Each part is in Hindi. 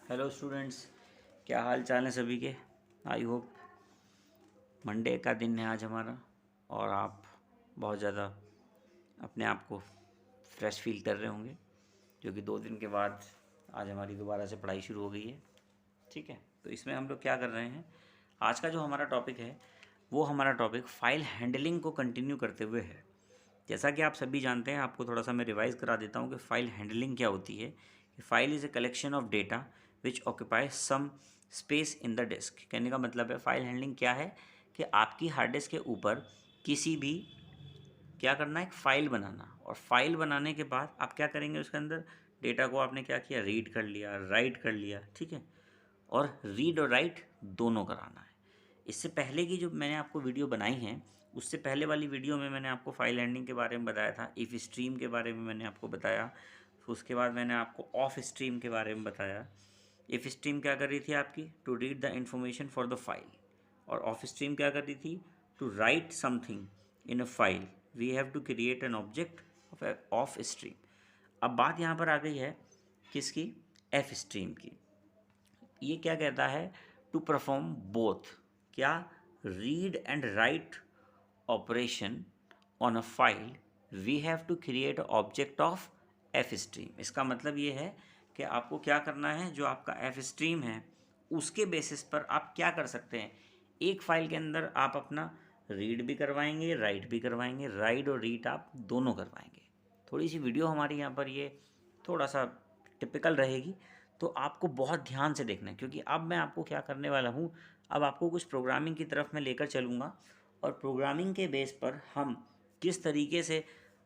हेलो स्टूडेंट्स, क्या हाल चाल है सभी के। आई होप मंडे का दिन है आज हमारा और आप बहुत ज़्यादा अपने आप को फ्रेश फील कर रहे होंगे, क्योंकि 2 दिन के बाद आज हमारी दोबारा से पढ़ाई शुरू हो गई है। ठीक है, तो इसमें हम लोग क्या कर रहे हैं, आज का जो हमारा टॉपिक है वो हमारा टॉपिक फाइल हैंडलिंग को कंटिन्यू करते हुए है। जैसा कि आप सभी जानते हैं, आपको थोड़ा सा मैं रिवाइज़ करा देता हूँ कि फ़ाइल हैंडलिंग क्या होती है। File is a collection of data which occupy some space in the disk. कहने का मतलब है फाइल हैंडलिंग क्या है कि आपकी हार्ड डिस्क के ऊपर किसी भी क्या करना है, एक फ़ाइल बनाना, और फाइल बनाने के बाद आप क्या करेंगे, उसके अंदर डेटा को आपने क्या किया, रीड कर लिया, राइट कर लिया। ठीक है, और रीड और राइट दोनों कराना है। इससे पहले की जो मैंने आपको वीडियो बनाई है, उससे पहले वाली वीडियो में मैंने आपको फाइल हैंडलिंग के बारे में बताया था, इफ़ स्ट्रीम के बारे में मैंने आपको बताया, फिर उसके बाद मैंने आपको ऑफ स्ट्रीम के बारे में बताया। इफ़ स्ट्रीम क्या कर रही थी आपकी, to read the information for the file, और ऑफ स्ट्रीम क्या कर रही थी, to write something in a file. We have to create an object ofstream. अब बात यहाँ पर आ गई है किसकी, एफ स्ट्रीम की। ये क्या कहता है, टू परफॉर्म बोथ, क्या, read and write operation on a file, we have to create object of fstream. इसका मतलब ये है कि आपको क्या करना है, जो आपका एफ स्ट्रीम है उसके बेसिस पर आप क्या कर सकते हैं, एक फाइल के अंदर आप अपना रीड भी करवाएंगे, राइट भी करवाएंगे, राइट और रीड आप दोनों करवाएंगे। थोड़ी सी वीडियो हमारी यहाँ पर ये थोड़ा सा टिपिकल रहेगी, तो आपको बहुत ध्यान से देखना है, क्योंकि अब मैं आपको क्या करने वाला हूँ, अब आपको कुछ प्रोग्रामिंग की तरफ मैं लेकर चलूँगा, और प्रोग्रामिंग के बेस पर हम किस तरीके से,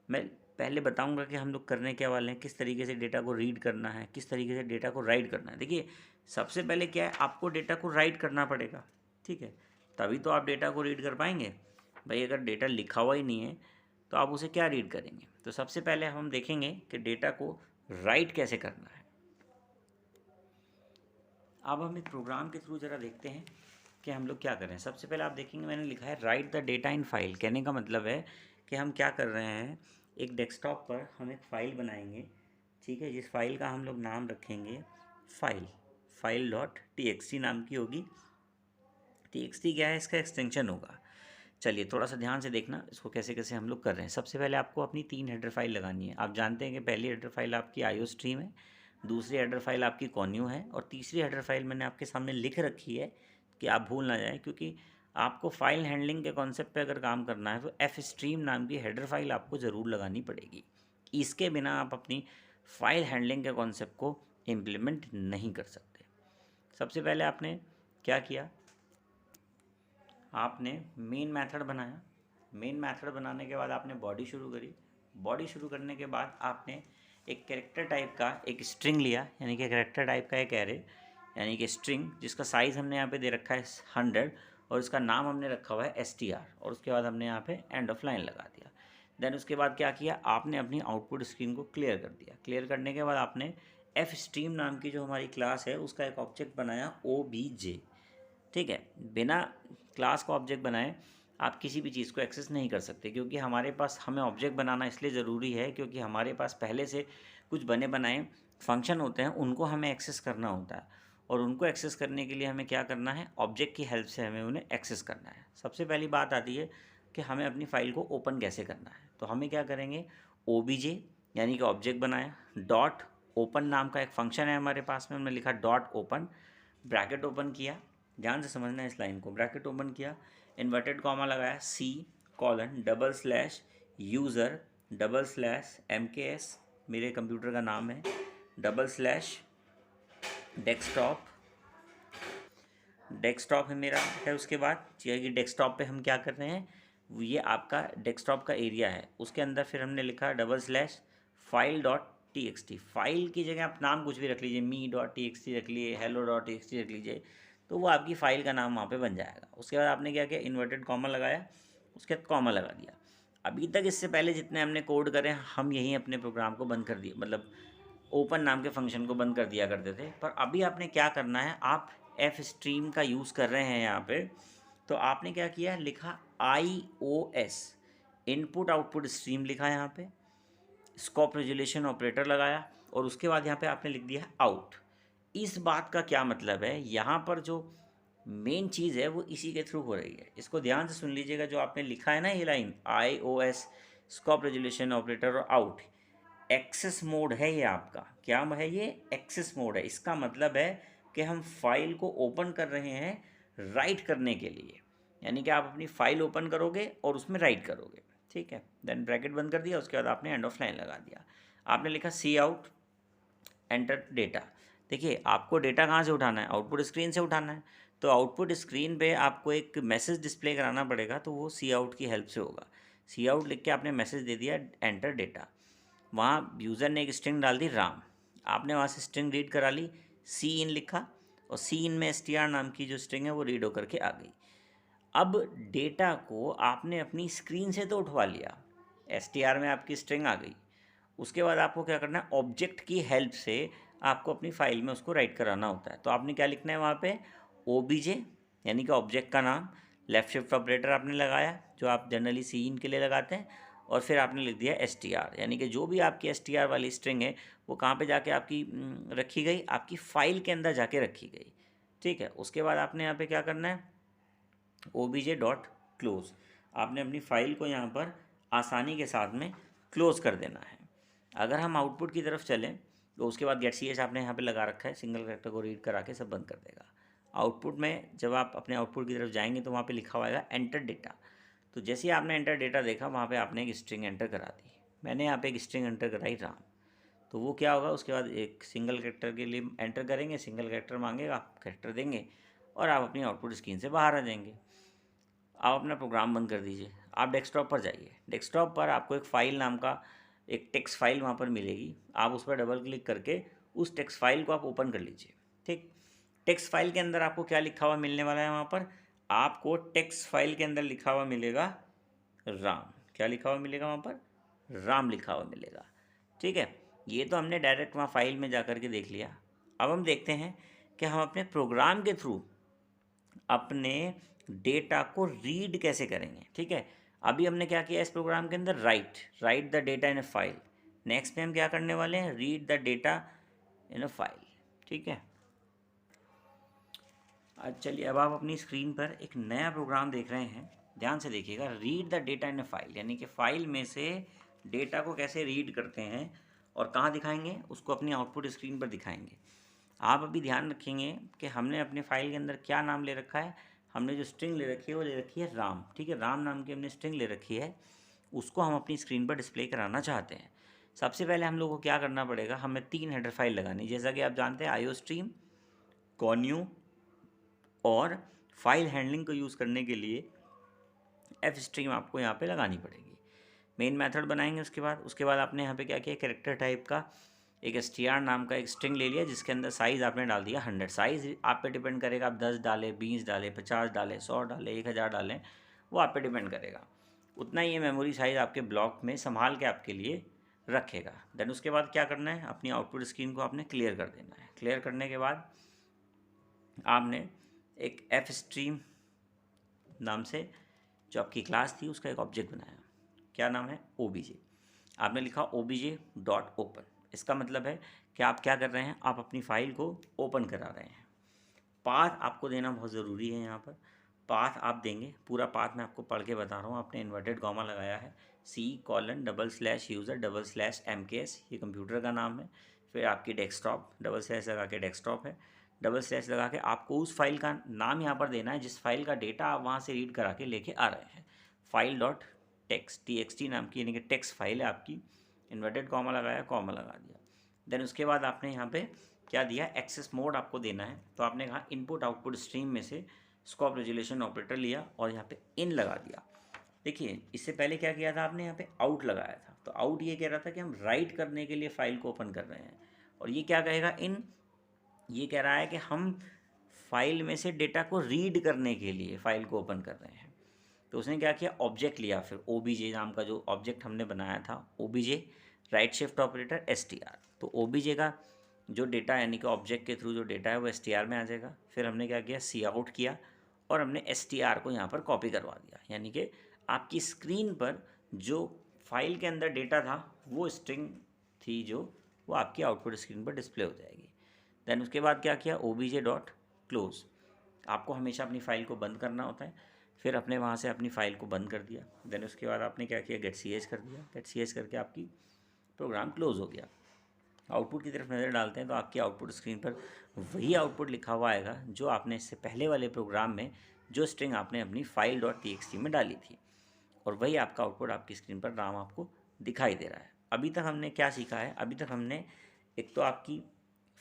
मैं पहले बताऊंगा कि हम लोग करने क्या वाले हैं, किस तरीके से डेटा को रीड करना है, किस तरीके से डेटा को राइट करना है। देखिए, सबसे पहले क्या है, आपको डेटा को राइट करना पड़ेगा। ठीक है, तभी तो आप डेटा को रीड कर पाएंगे। भाई अगर डेटा लिखा हुआ ही नहीं है तो आप उसे क्या रीड करेंगे। तो सबसे पहले हम देखेंगे कि डेटा को राइट कैसे करना है। अब हम एक प्रोग्राम के थ्रू ज़रा देखते हैं कि हम लोग क्या कर रहे हैं। सबसे पहले आप देखेंगे मैंने लिखा है right the data in file. कहने का मतलब है कि हम क्या कर रहे हैं, एक डेस्कटॉप पर हम एक फ़ाइल बनाएंगे। ठीक है, जिस फाइल का हम लोग नाम रखेंगे फाइल डॉट TXT नाम की होगी। TXT क्या है, इसका एक्सटेंशन होगा। चलिए थोड़ा सा ध्यान से देखना इसको कैसे कैसे हम लोग कर रहे हैं। सबसे पहले आपको अपनी 3 हेडर फाइल लगानी है। आप जानते हैं कि पहली हेडर फाइल आपकी आईओ स्ट्रीम है, दूसरी हेडर फाइल आपकी कॉन्यू है, और तीसरी हेडर फाइल मैंने आपके सामने लिख रखी है कि आप भूल ना जाएं, क्योंकि आपको फाइल हैंडलिंग के कॉन्सेप्ट पे अगर काम करना है तो एफ स्ट्रीम नाम की हेडर फाइल आपको ज़रूर लगानी पड़ेगी। इसके बिना आप अपनी फाइल हैंडलिंग के कॉन्सेप्ट को इम्प्लीमेंट नहीं कर सकते। सबसे पहले आपने क्या किया, आपने मेन मेथड बनाया। मेन मेथड बनाने के बाद आपने बॉडी शुरू करी। बॉडी शुरू करने के बाद आपने एक कैरेक्टर टाइप का एक स्ट्रिंग लिया, यानी कि कैरेक्टर टाइप का एक एरे, यानी कि स्ट्रिंग, जिसका साइज़ हमने यहाँ पे दे रखा है 100, और इसका नाम हमने रखा हुआ है STR, और उसके बाद हमने यहाँ पे एंड ऑफ लाइन लगा दिया। देन उसके बाद क्या किया, आपने अपनी आउटपुट स्क्रीन को क्लियर कर दिया। क्लियर करने के बाद आपने एफ स्ट्रीम नाम की जो हमारी क्लास है उसका एक ऑब्जेक्ट बनाया OBJ। ठीक है, बिना क्लास का ऑब्जेक्ट बनाए आप किसी भी चीज़ को एक्सेस नहीं कर सकते, क्योंकि हमारे पास, हमें ऑब्जेक्ट बनाना इसलिए ज़रूरी है क्योंकि हमारे पास पहले से कुछ बने बनाए फंक्शन होते हैं, उनको हमें एक्सेस करना होता है, और उनको एक्सेस करने के लिए हमें क्या करना है, ऑब्जेक्ट की हेल्प से हमें उन्हें एक्सेस करना है। सबसे पहली बात आती है कि हमें अपनी फ़ाइल को ओपन कैसे करना है। तो हमें क्या करेंगे, OBJ यानी कि ऑब्जेक्ट बनाया, डॉट ओपन नाम का एक फंक्शन है हमारे पास में, हमने लिखा डॉट ओपन, ब्रैकेट ओपन किया, ध्यान से समझना है इस लाइन को, ब्रैकेट ओपन किया, इन्वर्टेड कॉमा लगाया, C:\/ यूज़र /MKS, मेरे कंप्यूटर का नाम है, /डेस्कटॉप, डेस्कटॉप है मेरा है। उसके बाद कि डेस्कटॉप पे हम क्या कर रहे हैं, ये आपका डेस्कटॉप का एरिया है, उसके अंदर फिर हमने लिखा /file.txt। फाइल की जगह आप नाम कुछ भी रख लीजिए, me.txt रख लिए, hello.txt रख लीजिए, तो वो आपकी फ़ाइल का नाम वहाँ पे बन जाएगा। उसके बाद आपने क्या किया, इन्वर्टेड कॉमा लगाया, उसके बाद कॉमा लगा दिया। अभी तक इससे पहले जितने हमने कोड करे, हम यहीं अपने प्रोग्राम को बंद कर दिए, मतलब ओपन नाम के फंक्शन को बंद कर दिया करते थे। पर अभी आपने क्या करना है, आप एफ स्ट्रीम का यूज़ कर रहे हैं यहाँ पे, तो आपने क्या किया, लिखा IOS, इनपुट आउटपुट स्ट्रीम लिखा यहाँ पे, स्कोप रेजुलेशन ऑपरेटर लगाया, और उसके बाद यहाँ पे आपने लिख दिया आउट। इस बात का क्या मतलब है, यहाँ पर जो मेन चीज़ है वो इसी के थ्रू हो रही है। इसको ध्यान से सुन लीजिएगा, जो आपने लिखा है ना ये line iOS scope resolution operator और आउट, एक्सेस मोड है ये आपका। क्या है ये? एक्सेस मोड है। इसका मतलब है कि हम फाइल को ओपन कर रहे हैं राइट करने के लिए, यानी कि आप अपनी फाइल ओपन करोगे और उसमें राइट करोगे, ठीक है। देन ब्रैकेट बंद कर दिया, उसके बाद आपने एंड ऑफ लाइन लगा दिया। आपने लिखा सी आउट एंटर डेटा। देखिए आपको डेटा कहाँ से उठाना है? आउटपुट स्क्रीन से उठाना है। तो आउटपुट स्क्रीन पे आपको एक मैसेज डिस्प्ले कराना पड़ेगा, तो वो सी आउट की हेल्प से होगा। सी आउट लिख के आपने मैसेज दे दिया एंटर डेटा। वहाँ यूज़र ने एक स्ट्रिंग डाल दी राम, आपने वहाँ से स्ट्रिंग रीड करा ली, सी इन लिखा और सी इन में str नाम की जो स्ट्रिंग है वो रीड होकर के आ गई। अब डेटा को आपने अपनी स्क्रीन से तो उठवा लिया, str में आपकी स्ट्रिंग आ गई। उसके बाद आपको क्या करना है? ऑब्जेक्ट की हेल्प से आपको अपनी फाइल में उसको राइट कराना होता है। तो आपने क्या लिखना है वहाँ पे? obj, यानी कि ऑब्जेक्ट का नाम, लेफ्ट शिफ्ट ऑपरेटर आपने लगाया जो आप जनरली सी इन के लिए लगाते हैं, और फिर आपने लिख दिया str, यानी कि जो भी आपकी str वाली स्ट्रिंग है वो कहाँ पे जाके आपकी रखी गई? आपकी फ़ाइल के अंदर जाके रखी गई, ठीक है। उसके बाद आपने यहाँ पे क्या करना है? obj डॉट क्लोज, आपने अपनी फ़ाइल को यहाँ पर आसानी के साथ में क्लोज़ कर देना है। अगर हम आउटपुट की तरफ चलें तो उसके बाद गेट सी एच आपने यहाँ पे लगा रखा है, सिंगल कैरेक्टर को रीड करा के सब बंद कर देगा। आउटपुट में जब आप अपने आउटपुट की तरफ जाएंगे तो वहाँ पे लिखा हुआ एंटर डेटा। तो जैसे ही आपने एंटर डेटा देखा वहाँ पे आपने एक स्ट्रिंग एंटर करा दी। मैंने यहाँ पे एक स्ट्रिंग एंटर कराई राम, तो वो क्या होगा? उसके बाद एक सिंगल कैरेक्टर के लिए एंटर करेंगे, सिंगल कैरेक्टर मांगेगा, आप कैरेक्टर देंगे और आप अपनी आउटपुट स्क्रीन से बाहर आ जाएंगे। आप अपना प्रोग्राम बंद कर दीजिए, आप डेस्कटॉप पर जाइए। डेस्कटॉप पर आपको एक फ़ाइल नाम का एक टेक्स्ट फाइल वहाँ पर मिलेगी, आप उस पर डबल क्लिक करके उस टेक्स्ट फाइल को आप ओपन कर लीजिए, ठीक। टेक्स्ट फाइल के अंदर आपको क्या लिखा हुआ मिलने वाला है? वहाँ पर आपको टेक्स्ट फाइल के अंदर लिखा हुआ मिलेगा राम। क्या लिखा हुआ मिलेगा वहाँ पर? राम लिखा हुआ मिलेगा, ठीक है। ये तो हमने डायरेक्ट वहाँ फाइल में जा कर के देख लिया। अब हम देखते हैं कि हम अपने प्रोग्राम के थ्रू अपने डेटा को रीड कैसे करेंगे, ठीक है। अभी हमने क्या किया इस प्रोग्राम के अंदर? Right the data in A file. Next में हम क्या करने वाले हैं? Read the data in a file, ठीक है। चलिए अब आप अपनी स्क्रीन पर एक नया प्रोग्राम देख रहे हैं, ध्यान से देखिएगा। Read the data in A file, यानी कि फ़ाइल में से डेटा को कैसे रीड करते हैं और कहाँ दिखाएंगे? उसको अपनी आउटपुट स्क्रीन पर दिखाएंगे। आप अभी ध्यान रखेंगे कि हमने अपने फाइल के अंदर क्या नाम ले रखा है। हमने जो स्ट्रिंग ले रखी है वो ले रखी है राम, ठीक है। राम नाम की हमने स्ट्रिंग ले रखी है, उसको हम अपनी स्क्रीन पर डिस्प्ले कराना चाहते हैं। सबसे पहले हम लोग को क्या करना पड़ेगा? हमें 3 हेडर फाइल लगानी, जैसा कि आप जानते हैं आईओ स्ट्रीम, कॉन्यू और फाइल हैंडलिंग को यूज़ करने के लिए एफ स्ट्रीम आपको यहाँ पे लगानी पड़ेगी। मेन मेथड बनाएंगे उसके बाद आपने यहाँ पे क्या किया? कैरेक्टर टाइप का एक str नाम का एक स्ट्रिंग ले लिया, जिसके अंदर साइज़ आपने डाल दिया 100। साइज़ आप पे डिपेंड करेगा, आप 10 डालें, 20 डालें, 50 डालें, 100 डालें, 1000 डालें, वो आप पे डिपेंड करेगा। उतना ही ये मेमोरी साइज़ आपके ब्लॉक में संभाल के आपके लिए रखेगा। देन उसके बाद क्या करना है? अपनी आउटपुट स्क्रीन को आपने क्लियर कर देना है। क्लियर करने के बाद आपने एक एफ स्ट्रीम नाम से जो आपकी क्लास थी उसका एक ऑब्जेक्ट बनाया। क्या नाम है? obj। आपने लिखा obj डॉट ओपन। इसका मतलब है कि आप क्या कर रहे हैं? आप अपनी फ़ाइल को ओपन करा रहे हैं। पाथ आपको देना बहुत ज़रूरी है। यहाँ पर पाथ आप देंगे, पूरा पाथ मैं आपको पढ़ के बता रहा हूँ। आपने इन्वर्टेड कॉमा लगाया है, C:\user/mks, ये कंप्यूटर का नाम है। फिर आपकी डेस्कटॉप, डबल स्लैश लगा के डेस्कटॉप है, डबल स्लैश लगा के आपको उस फाइल का नाम यहाँ पर देना है जिस फाइल का डेटा आप वहाँ से रीड करा के लेके आ रहे हैं। फाइल डॉट txt नाम की, यानी कि टेक्स्ट फाइल है आपकी। इन्वर्टेड कॉमा लगाया, कॉमा लगा दिया। देन उसके बाद आपने यहाँ पे क्या दिया? एक्सेस मोड आपको देना है। तो आपने कहा इनपुट आउटपुट स्ट्रीम में से स्कोप रेजोल्यूशन ऑपरेटर लिया और यहाँ पे इन लगा दिया। देखिए इससे पहले क्या किया था आपने? यहाँ पे आउट लगाया था। तो आउट ये कह रहा था कि हम राइट करने के लिए फ़ाइल को ओपन कर रहे हैं, और ये क्या कहेगा? इन ये कह रहा है कि हम फाइल में से डेटा को रीड करने के लिए फ़ाइल को ओपन कर रहे हैं। तो उसने क्या किया? ऑब्जेक्ट लिया, फिर obj नाम का जो ऑब्जेक्ट हमने बनाया था, obj right shift operator str। तो obj का जो डेटा यानी कि ऑब्जेक्ट के थ्रू जो डेटा है वो str में आ जाएगा। फिर हमने क्या किया? सी आउट किया और हमने str को यहाँ पर कॉपी करवा दिया, यानी कि आपकी स्क्रीन पर जो फाइल के अंदर डेटा था वो स्ट्रिंग थी जो वो आपकी आउटपुट स्क्रीन पर डिस्प्ले हो जाएगी। देन उसके बाद क्या किया, obj.close, आपको हमेशा अपनी फ़ाइल को बंद करना होता है, फिर अपने वहाँ से अपनी फ़ाइल को बंद कर दिया। देन उसके बाद आपने क्या किया, getch कर दिया, getch करके आपकी प्रोग्राम क्लोज़ हो गया। आउटपुट की तरफ नज़र डालते हैं तो आपकी आउटपुट स्क्रीन पर वही आउटपुट लिखा हुआ आएगा जो आपने इससे पहले वाले प्रोग्राम में जो स्ट्रिंग आपने अपनी file.txt में डाली थी, और वही आपका आउटपुट आपकी स्क्रीन पर नाम आपको दिखाई दे रहा है। अभी तक हमने क्या सीखा है, अभी तक हमने एक तो आपकी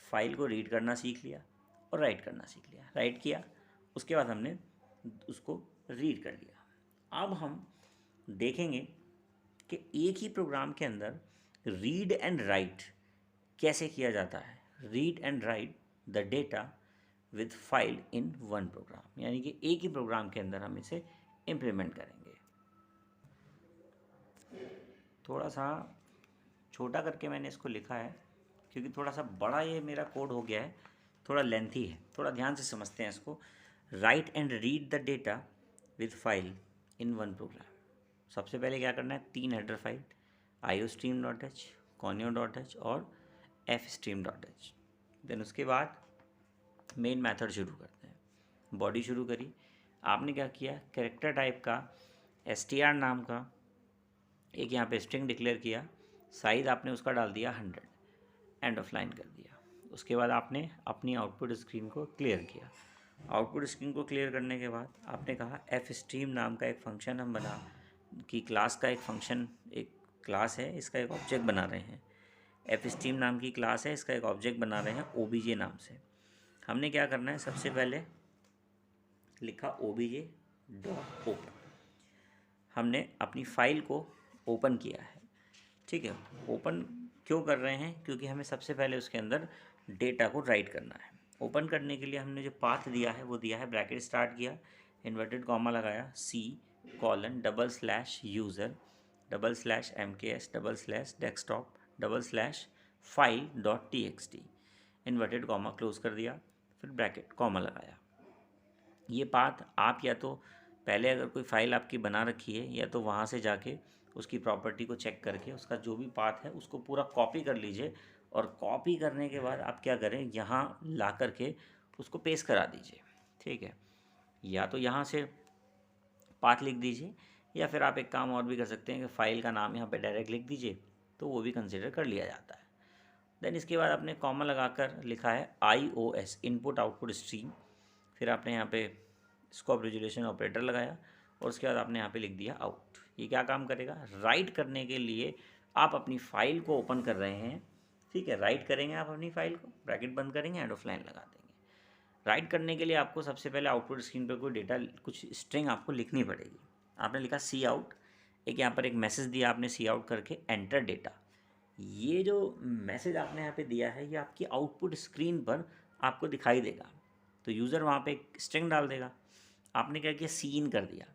फ़ाइल को रीड करना सीख लिया और राइट करना सीख लिया। राइट किया, उसके बाद हमने उसको रीड कर लिया। अब हम देखेंगे कि एक ही प्रोग्राम के अंदर रीड एंड राइट कैसे किया जाता है। Read and write the data with file in one program, यानी कि एक ही प्रोग्राम के अंदर हम इसे इम्प्लीमेंट करेंगे। थोड़ा सा छोटा करके मैंने इसको लिखा है क्योंकि थोड़ा सा बड़ा ये मेरा कोड हो गया है, थोड़ा लेंथी है, थोड़ा ध्यान से समझते हैं इसको। Write and read the data with file in one program. सबसे पहले क्या करना है, 3 हेडर फाइल iostream.h, conio.h और fstream.h। देन उसके बाद मेन मेथड शुरू करते हैं। बॉडी शुरू करी, आपने क्या किया, कैरेक्टर टाइप का str नाम का एक यहाँ पे स्ट्रिंग डिक्लेयर किया, साइज़ आपने उसका डाल दिया 100, एंड ऑफ लाइन कर दिया। उसके बाद आपने अपनी आउटपुट स्क्रीन को क्लियर किया। आउटपुट स्क्रीन को क्लियर करने के बाद आपने कहा fstream नाम का एक फ़ंक्शन हम बना कि क्लास का एक फ़ंक्शन, एक क्लास है, इसका एक ऑब्जेक्ट बना रहे हैं। fstream नाम की क्लास है, इसका एक ऑब्जेक्ट बना रहे हैं obj नाम से। हमने क्या करना है, सबसे पहले लिखा obj.open, हमने अपनी फ़ाइल को ओपन किया है। ठीक है, ओपन क्यों कर रहे हैं, क्योंकि हमें सबसे पहले उसके अंदर डेटा को राइट करना है। ओपन करने के लिए हमने जो पाथ दिया है वो दिया है, ब्रैकेट स्टार्ट किया, इन्वर्टेड कॉमा लगाया, C:\user /mks /desktop /file.txt, inverted comma close कर दिया, फिर ब्रैकेट कॉमा लगाया। ये पाथ आप या तो पहले अगर कोई फ़ाइल आपकी बना रखी है या तो वहाँ से जाके उसकी प्रॉपर्टी को चेक करके उसका जो भी पाथ है उसको पूरा कॉपी कर लीजिए, और कॉपी करने के बाद आप क्या करें, यहाँ ला करके उसको पेस्ट करा दीजिए। ठीक है, या तो यहाँ से पाथ लिख दीजिए, या फिर आप एक काम और भी कर सकते हैं कि फ़ाइल का नाम यहाँ पे डायरेक्ट लिख दीजिए, तो वो भी कंसिडर कर लिया जाता है। देन इसके बाद आपने कॉमा लगाकर लिखा है IOS, इनपुट आउटपुट स्ट्रीम, फिर आपने यहाँ पे स्कोप रेजोल्यूशन ऑपरेटर लगाया, और उसके बाद आपने यहाँ पे लिख दिया आउट। ये क्या काम करेगा, राइट करने के लिए आप अपनी फ़ाइल को ओपन कर रहे हैं। ठीक है, राइट करेंगे आप अपनी फ़ाइल को, ब्रैकेट बंद करेंगे, एंड ऑफ लाइन लगा देंगे। राइट करने के लिए आपको सबसे पहले आउटपुट स्क्रीन पर कोई डेटा, कुछ स्ट्रिंग आपको लिखनी पड़ेगी। आपने लिखा सी आउट, एक यहाँ पर एक मैसेज दिया आपने सी आउट करके, एंटर डेटा। ये जो मैसेज आपने यहाँ पे दिया है ये आपकी आउटपुट स्क्रीन पर आपको दिखाई देगा, तो यूज़र वहाँ पे एक स्ट्रिंग डाल देगा। आपने क्या किया, सीन कर दिया,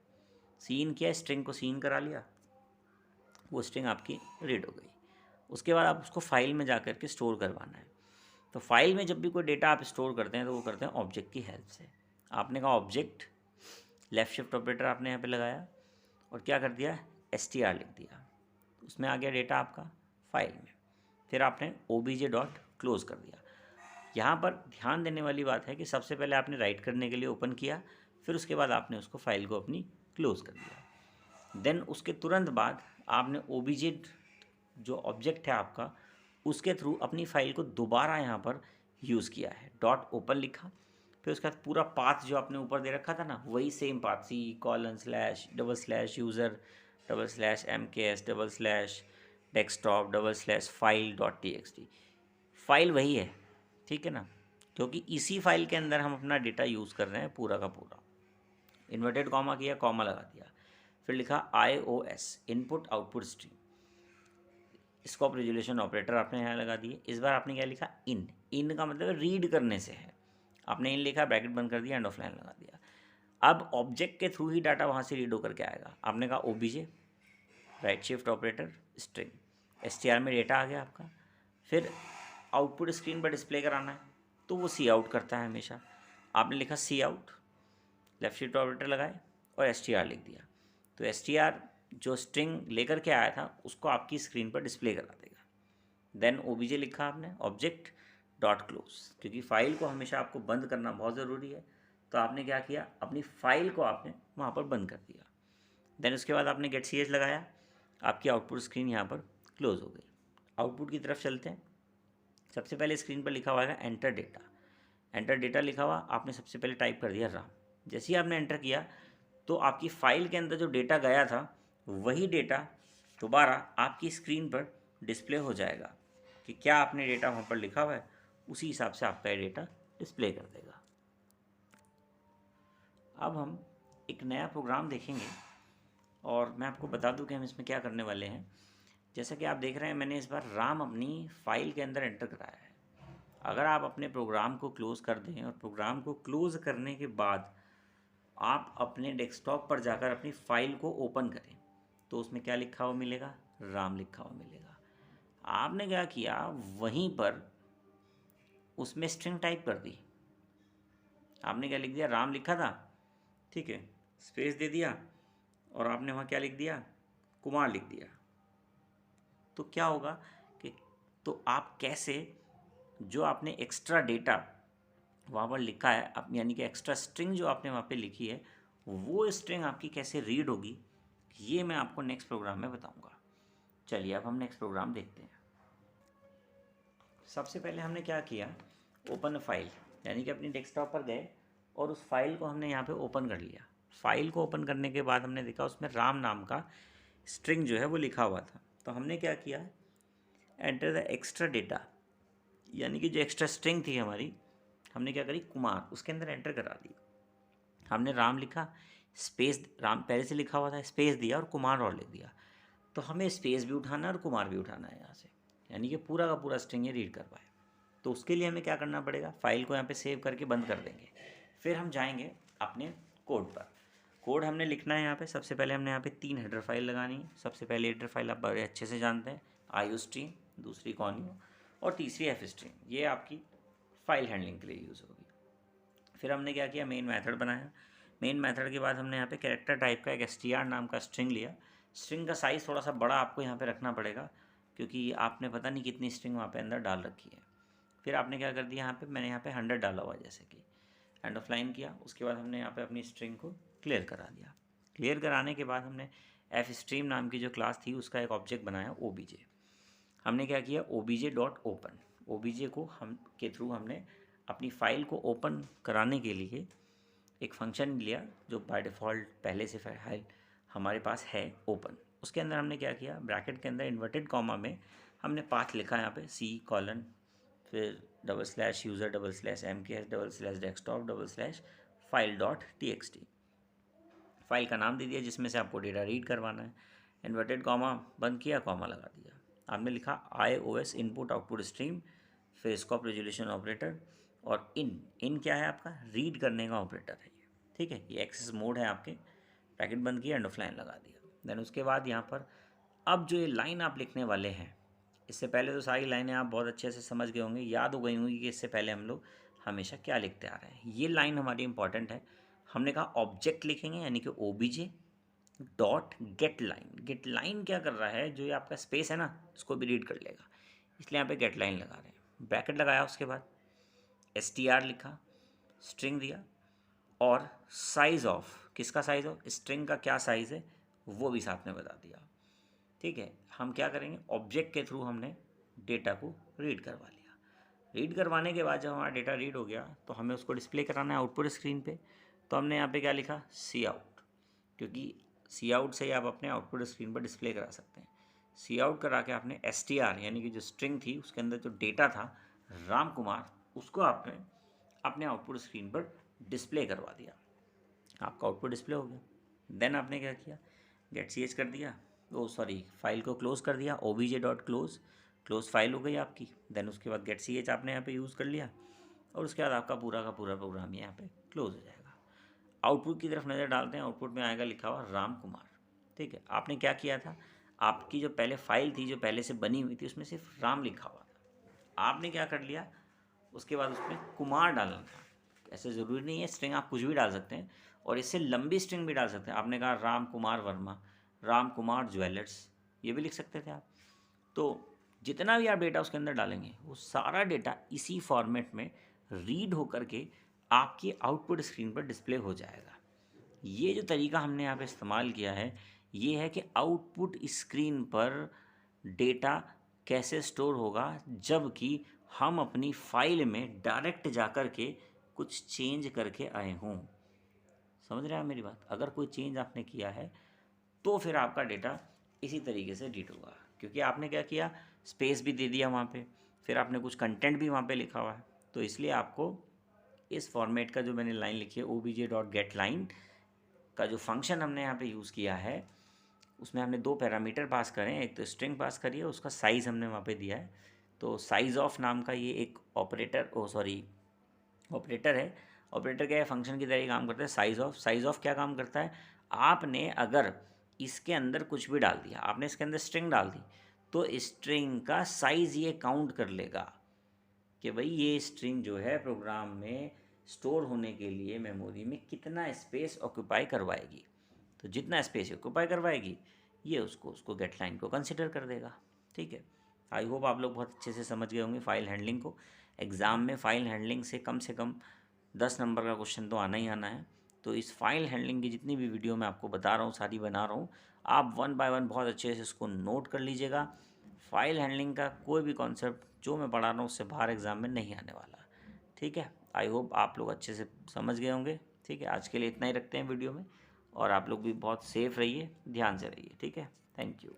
सीन किया, स्ट्रिंग को सीन करा लिया, वो स्ट्रिंग आपकी रीड हो गई। उसके बाद आप उसको फाइल में जा कर के स्टोर करवाना है। तो फाइल में जब भी कोई डेटा आप स्टोर करते हैं तो वो करते हैं ऑब्जेक्ट की हेल्प से। आपने कहा ऑब्जेक्ट, लेफ़्ट शिफ्ट ऑपरेटर आपने यहाँ पे लगाया और क्या कर दिया, str लिख दिया, उसमें आ गया डेटा आपका फाइल में। फिर आपने obj.close कर दिया। यहाँ पर ध्यान देने वाली बात है कि सबसे पहले आपने राइट करने के लिए ओपन किया, फिर उसके बाद आपने उसको फाइल को अपनी क्लोज कर दिया। देन उसके तुरंत बाद आपने obj जो ऑब्जेक्ट है आपका, उसके थ्रू अपनी फ़ाइल को दोबारा यहाँ पर यूज़ किया है, .open लिखा, फिर उसके बाद पूरा पाथ जो आपने ऊपर दे रखा था ना, वही same path, C://user /mks /desktop /file.txt, file वही है। ठीक है ना, क्योंकि इसी फाइल के अंदर हम अपना डेटा यूज़ कर रहे हैं पूरा का पूरा। इन्वर्टेड कॉमा किया, कॉमा लगा दिया, फिर लिखा IOS, input output stream, scope resolution operator आपने यहाँ लगा दिए। इस बार आपने क्या लिखा, इन का मतलब रीड करने से है, आपने इन लिखा, ब्रैकेट बंद कर दिया, एंड ऑफ लाइन लगा दिया। अब ऑब्जेक्ट के थ्रू ही डाटा वहाँ से रीड होकर के आएगा। आपने कहा OBJ, right shift operator, string, str में डेटा आ गया आपका, फिर आउटपुट स्क्रीन पर डिस्प्ले कराना है तो वो सी आउट करता है हमेशा। आपने लिखा सी आउट, लेफ्ट शिफ्ट ऑपरेटर लगाए और str लिख दिया, तो str जो स्ट्रिंग लेकर के आया था उसको आपकी स्क्रीन पर डिस्प्ले करा देगा। देन obj लिखा आपने, ऑब्जेक्ट डॉट क्लोज, क्योंकि फाइल को हमेशा आपको बंद करना बहुत ज़रूरी है। तो आपने क्या किया, अपनी फाइल को आपने वहाँ पर बंद कर दिया। देन उसके बाद आपने गेट सी एच लगाया, आपकी आउटपुट स्क्रीन यहाँ पर क्लोज हो गई। आउटपुट की तरफ चलते हैं। सबसे पहले स्क्रीन पर लिखा हुआ है एंटर डेटा। एंटर डेटा लिखा हुआ, आपने सबसे पहले टाइप कर दिया राम। जैसे ही आपने एंटर किया तो आपकी फ़ाइल के अंदर जो डेटा गया था वही डेटा दोबारा आपकी स्क्रीन पर डिस्प्ले हो जाएगा कि क्या आपने डेटा वहाँ पर लिखा हुआ है, उसी हिसाब से आपका ये डेटा डिस्प्ले कर देगा। अब हम एक नया प्रोग्राम देखेंगे और मैं आपको बता दूं कि हम इसमें क्या करने वाले हैं। जैसा कि आप देख रहे हैं, मैंने इस बार राम अपनी फ़ाइल के अंदर एंटर कराया है। अगर आप अपने प्रोग्राम को क्लोज़ कर दें और प्रोग्राम को क्लोज़ करने के बाद आप अपने डेस्कटॉप पर जाकर अपनी फ़ाइल को ओपन करें तो उसमें क्या लिखा हुआ मिलेगा, राम लिखा हुआ मिलेगा। आपने क्या किया, वहीं पर उसमें स्ट्रिंग टाइप कर दी। आपने क्या लिख दिया, राम लिखा था, ठीक है, स्पेस दे दिया और आपने वहाँ क्या लिख दिया, कुमार लिख दिया। तो क्या होगा कि तो आप कैसे जो आपने एक्स्ट्रा डेटा वहाँ पर लिखा है, आप यानी कि एक्स्ट्रा स्ट्रिंग जो आपने वहाँ पे लिखी है, वो स्ट्रिंग आपकी कैसे रीड होगी, ये मैं आपको नेक्स्ट प्रोग्राम में बताऊँगा। चलिए अब हम नेक्स्ट प्रोग्राम देखते हैं। सबसे पहले हमने क्या किया, ओपन फाइल, यानी कि अपनी डेस्कटॉप पर गए और उस फाइल को हमने यहाँ पे ओपन कर लिया। फाइल को ओपन करने के बाद हमने देखा उसमें राम नाम का स्ट्रिंग जो है वो लिखा हुआ था। तो हमने क्या किया, एंटर द एक्स्ट्रा डेटा, यानी कि जो एक्स्ट्रा स्ट्रिंग थी हमारी, हमने क्या करी, कुमार, उसके अंदर एंटर करा दी। हमने राम लिखा, स्पेस, राम पहले से लिखा हुआ था, स्पेस दिया और कुमार और लिख दिया। तो हमें स्पेस भी उठाना है और कुमार भी उठाना है यहाँ से, यानी कि पूरा का पूरा स्ट्रिंग ये रीड कर पाए। तो उसके लिए हमें क्या करना पड़ेगा, फाइल को यहाँ पे सेव करके बंद कर देंगे। फिर हम जाएंगे अपने कोड पर। कोड हमने लिखना है यहाँ पे। सबसे पहले हमने यहाँ पे 3 हेडर फाइल लगानी है। सबसे पहले हेडर फाइल आप बड़े अच्छे से जानते हैं, आईओ स्ट्रीम, दूसरी कॉनियो और तीसरी एफ स्ट्रीम। ये आपकी फाइल हैंडलिंग के लिए यूज़ होगी। फिर हमने क्या किया, मेन मेथड बनाया। मेन मेथड के बाद हमने यहाँ पे कैरेक्टर टाइप का एक str नाम का स्ट्रिंग लिया। स्ट्रिंग का साइज़ थोड़ा सा बड़ा आपको यहाँ पे रखना पड़ेगा, क्योंकि आपने पता नहीं कितनी स्ट्रिंग वहाँ पे अंदर डाल रखी है। फिर आपने क्या कर दिया, यहाँ पे मैंने यहाँ पे 100 डाला हुआ, जैसे कि एंड ऑफ लाइन किया। उसके बाद हमने यहाँ पे अपनी स्ट्रिंग को क्लियर करा दिया। क्लियर कराने के बाद हमने एफ स्ट्रीम नाम की जो क्लास थी उसका एक ऑब्जेक्ट बनाया OBJ। हमने क्या किया, obj.open, OBJ को हम के थ्रू हमने अपनी फ़ाइल को ओपन कराने के लिए एक फंक्शन लिया जो बाय डिफ़ॉल्ट पहले से फाइल हमारे पास है ओपन। उसके अंदर हमने क्या किया, ब्रैकेट के अंदर इन्वर्टेड कॉमा में हमने पाथ लिखा यहाँ पे C कॉलन, फिर /user/desktop/file.txt, फाइल का नाम दे दिया जिसमें से आपको डेटा रीड करवाना है। इन्वर्टेड कॉमा बंद किया, कॉमा लगा दिया। आपने लिखा iOS इनपुट आउटपुट स्ट्रीम, फिर स्कोप रेजोल्यूशन ऑपरेटर और इन क्या है, आपका रीड करने का ऑपरेटर है ये, ठीक है। ये एक्सेस मोड है आपके। ब्रैकेट बंद किया, एंड ऑफ लाइन लगा दिया। देन उसके बाद यहाँ पर अब जो ये लाइन आप लिखने वाले हैं, इससे पहले तो सारी लाइनें आप बहुत अच्छे से समझ गए होंगे, याद हो गई होंगी कि इससे पहले हम लोग हमेशा क्या लिखते आ रहे हैं। ये लाइन हमारी इंपॉर्टेंट है। हमने कहा ऑब्जेक्ट लिखेंगे, यानी कि OBJ dot getline. Getline क्या कर रहा है, जो ये आपका स्पेस है ना, इसको भी रीड कर लेगा, इसलिए यहाँ पे गेट लाइन लगा रहे हैं। ब्रैकेट लगाया, उसके बाद str लिखा, स्ट्रिंग दिया और साइज़ ऑफ, किसका साइज़ ऑफ, स्ट्रिंग का क्या साइज़ है वो भी साथ में बता दिया, ठीक है। हम क्या करेंगे, ऑब्जेक्ट के थ्रू हमने डेटा को रीड करवा लिया। रीड करवाने के बाद जब हमारा डेटा रीड हो गया तो हमें उसको डिस्प्ले कराना है आउटपुट स्क्रीन पे। तो हमने यहाँ पे क्या लिखा, सी आउट, क्योंकि सी आउट से ही आप अपने आउटपुट स्क्रीन पर डिस्प्ले करा सकते हैं। सी आउट करा के आपने str, यानी कि जो स्ट्रिंग थी उसके अंदर जो डेटा था राम कुमार, उसको आपने अपने आउटपुट स्क्रीन पर डिस्प्ले करवा दिया। आपका आउटपुट डिस्प्ले हो गया। देन आपने क्या किया, गेट सी एच कर दिया, फाइल को क्लोज़ कर दिया, obj.close, क्लोज फाइल हो गई आपकी। देन उसके बाद गेट सी एच आपने यहाँ पे यूज़ कर लिया और उसके बाद आपका पूरा का पूरा प्रोग्राम यहाँ पे क्लोज हो जाएगा। आउटपुट की तरफ नज़र डालते हैं। आउटपुट में आएगा लिखा हुआ राम कुमार, ठीक है। आपने क्या किया था, आपकी जो पहले फाइल थी जो पहले से बनी हुई थी उसमें सिर्फ राम लिखा हुआ था, आपने क्या कर लिया, उसके बाद उसमें कुमार डालना था। ऐसे ज़रूरी नहीं है, स्ट्रिंग आप कुछ भी डाल सकते हैं और इससे लंबी स्ट्रिंग भी डाल सकते हैं। आपने कहा राम कुमार वर्मा, राम कुमार ज्वेलर्स, ये भी लिख सकते थे आप। तो जितना भी आप डेटा उसके अंदर डालेंगे वो सारा डेटा इसी फॉर्मेट में रीड होकर के आपकी आउटपुट स्क्रीन पर डिस्प्ले हो जाएगा। ये जो तरीका हमने यहाँ पे इस्तेमाल किया है ये है कि आउटपुट स्क्रीन पर डेटा कैसे स्टोर होगा जबकि हम अपनी फाइल में डायरेक्ट जा कर के कुछ चेंज करके आए हों। समझ रहे हैं आप मेरी बात? अगर कोई चेंज आपने किया है तो फिर आपका डेटा इसी तरीके से रीड होगा, क्योंकि आपने क्या किया, स्पेस भी दे दिया वहाँ पे, फिर आपने कुछ कंटेंट भी वहाँ पे लिखा हुआ है, तो इसलिए आपको इस फॉर्मेट का जो मैंने लाइन लिखी है obj.getLine का जो फंक्शन हमने यहाँ पे यूज़ किया है उसमें हमने दो पैरामीटर पास करें, एक तो स्ट्रिंग पास करी है, उसका साइज़ हमने वहाँ पे दिया है। तो साइज़ ऑफ नाम का ये एक ऑपरेटर है। ऑपरेटर क्या है, फंक्शन की तरह ही काम करता है। साइज़ ऑफ क्या काम करता है, आपने अगर इसके अंदर कुछ भी डाल दिया, आपने इसके अंदर स्ट्रिंग डाल दी तो स्ट्रिंग का साइज़ ये काउंट कर लेगा कि भाई ये स्ट्रिंग जो है प्रोग्राम में स्टोर होने के लिए मेमोरी में कितना स्पेस ऑक्यूपाई करवाएगी। तो जितना स्पेस ऑक्यूपाई करवाएगी ये उसको गेट लाइन को कंसिडर कर देगा। ठीक है, आई होप आप लोग बहुत अच्छे से समझ गए होंगे फाइल हैंडलिंग को। एग्ज़ाम में फ़ाइल हैंडलिंग से कम 10 नंबर का क्वेश्चन तो आना ही आना है। तो इस फाइल हैंडलिंग की जितनी भी वीडियो मैं आपको बता रहा हूँ, सारी बना रहा हूँ, आप 1 बाय 1 बहुत अच्छे से इसको नोट कर लीजिएगा। फाइल हैंडलिंग का कोई भी कॉन्सेप्ट जो मैं पढ़ा रहा हूँ उससे बाहर एग्ज़ाम में नहीं आने वाला। ठीक है, आई होप आप लोग अच्छे से समझ गए होंगे। ठीक है, आज के लिए इतना ही रखते हैं वीडियो में, और आप लोग भी बहुत सेफ़ रहिए, ध्यान से रहिए। ठीक है, थैंक यू।